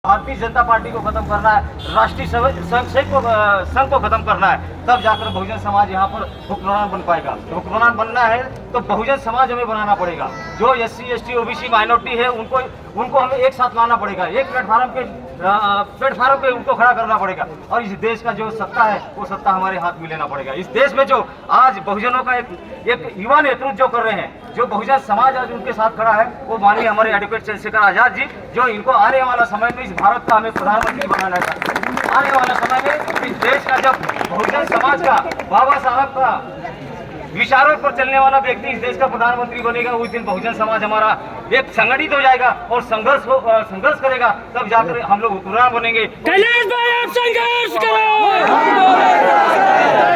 Bharatiya Janata party को खत्म करना है, राष्ट्रीय संघ को खत्म करना है, तब जाकर बहुजन समाज यहाँ पर हुक्मरान बन पाएगा। तो हुक्मरान बनना है तो बहुजन समाज हमें बनाना पड़ेगा। जो SC ST OBC माइनॉरिटी है उनको हमें एक साथ लाना पड़ेगा, एक प्लेटफार्म पे उनको खड़ा करना पड़ेगा। और इस देश का जो सत्ता है वो सत्ता हमारे हाथ में लेना पड़ेगा। इस देश में जो आज बहुजनों का एक युवा नेतृत्व जो कर रहे हैं, जो बहुजन समाज आज उनके साथ खड़ा है, वो माननीय हमारे एडवोकेट चंद्रशेखर आजाद जी, जो इनको आने वाला समय में इस भारत का हमें प्रधानमंत्री बनाना है। आने वाला समय में इस देश का जब बहुजन समाज का, बाबा साहब का विचारों पर चलने वाला व्यक्ति इस देश का प्रधानमंत्री बनेगा, उस दिन बहुजन समाज हमारा एक संगठित हो जाएगा और संघर्ष करेगा, तब जाकर हम लोग हुक्मरान बनेंगे। कैलाश भाई आप संघर्ष करो,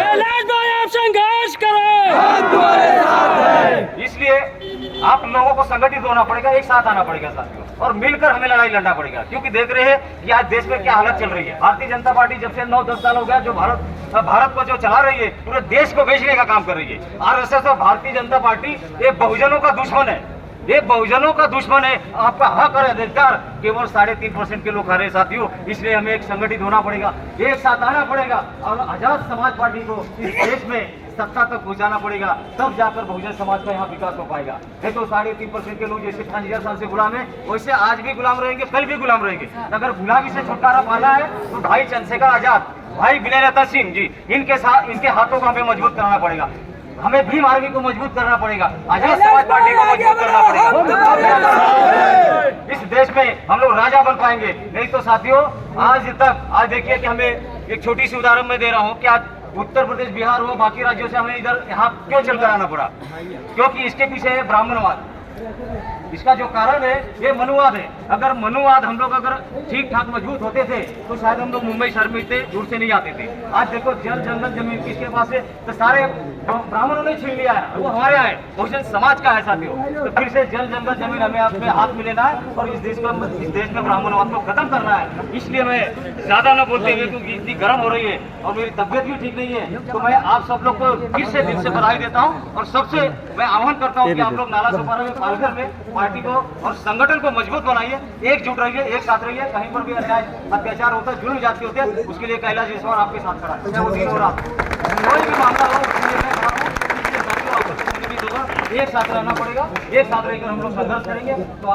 कैलाश भाई आप संघर्ष करो। इसलिए आप लोगों को संगठित होना पड़ेगा, एक साथ आना पड़ेगा साथियों, और मिलकर हमें लड़ाई लड़ना पड़ेगा। क्योंकि देख रहे हैं कि आज देश में क्या हालत चल रही है। भारतीय जनता पार्टी जब से 9-10 साल हो गया जो भारत को जो चला रही है, पूरे देश को बेचने का काम कर रही है। RSS और भारतीय जनता पार्टी ये बहुजनों का दुश्मन है, ये बहुजनों का दुश्मन है। आपका हक और अधिकार केवल 3.5% के लोग खा रहे हैं साथियों। इसलिए हमें एक संगठित होना पड़ेगा, एक साथ आना पड़ेगा और आजाद समाज पार्टी को इस देश में सत्ता तक पहुंचाना पड़ेगा, तब जाकर बहुजन समाज का यहाँ विकास हो पाएगा। नहीं तो 3.5% के लोग जैसे 5000 साल से गुलाम है, वैसे आज भी गुलाम रहेंगे, कल भी गुलाम रहेंगे। अगर गुलामी से छुटकारा पाना है तो भाई चंद्रशेखर आजाद, भाई विनय रतन सिंह जी, इनके हाथों को हमें मजबूत कराना पड़ेगा। हमें भीम आर्मी को मजबूत करना पड़ेगा, आजाद समाज पार्टी को मजबूत करना पड़ेगा। इस देश में हम लोग राजा बन पाएंगे। नहीं तो साथियों आज देखिए कि हमें एक छोटी सी उदाहरण मैं दे रहा हूँ कि आज उत्तर प्रदेश, बिहार हो, बाकी राज्यों से हमें इधर यहाँ क्यों चल कर आना पड़ा? क्योंकि इसके पीछे है ब्राह्मणवाद। इसका जो कारण है ये मनुवाद है। अगर मनुवाद हम लोग अगर ठीक ठाक मजबूत होते थे तो शायद हम लोग मुंबई शहर में इतने दूर से नहीं आते थे। आज देखो जल जंगल जमीन किसके पास है? तो सारे ब्राह्मणों ने छीन लिया है, वो हमारे यहाँ है, बहुजन समाज का है साथियों। तो फिर से जल जंगल जमीन हमें अपने हाथ में लेना है और इस देश में ब्राह्मणवाद को खत्म करना है। इसलिए मैं ज्यादा न बोलते हुए, क्योंकि इतनी गर्म हो रही है और मेरी तबियत भी ठीक नहीं है, तो मैं आप सब लोग को फिर से दिल से बधाई देता हूँ। और सबसे मैं आह्वान करता हूँ कि आप लोग नाला सोपारा में, पालघर में पार्टी को और संगठन को मजबूत बनाइए, एकजुट रहिए, एक साथ रहिए। कहीं पर भी अन्याय अत्याचार होता है, जुल्म जाति होते हैं, उसके लिए कैलाश ईश्वर आपके साथ खड़ा है। वो दिन हो रहा कोई भी मामला हो, एक साथ रहना पड़ेगा, एक साथ रहकर हम लोग संघर्ष करेंगे। तो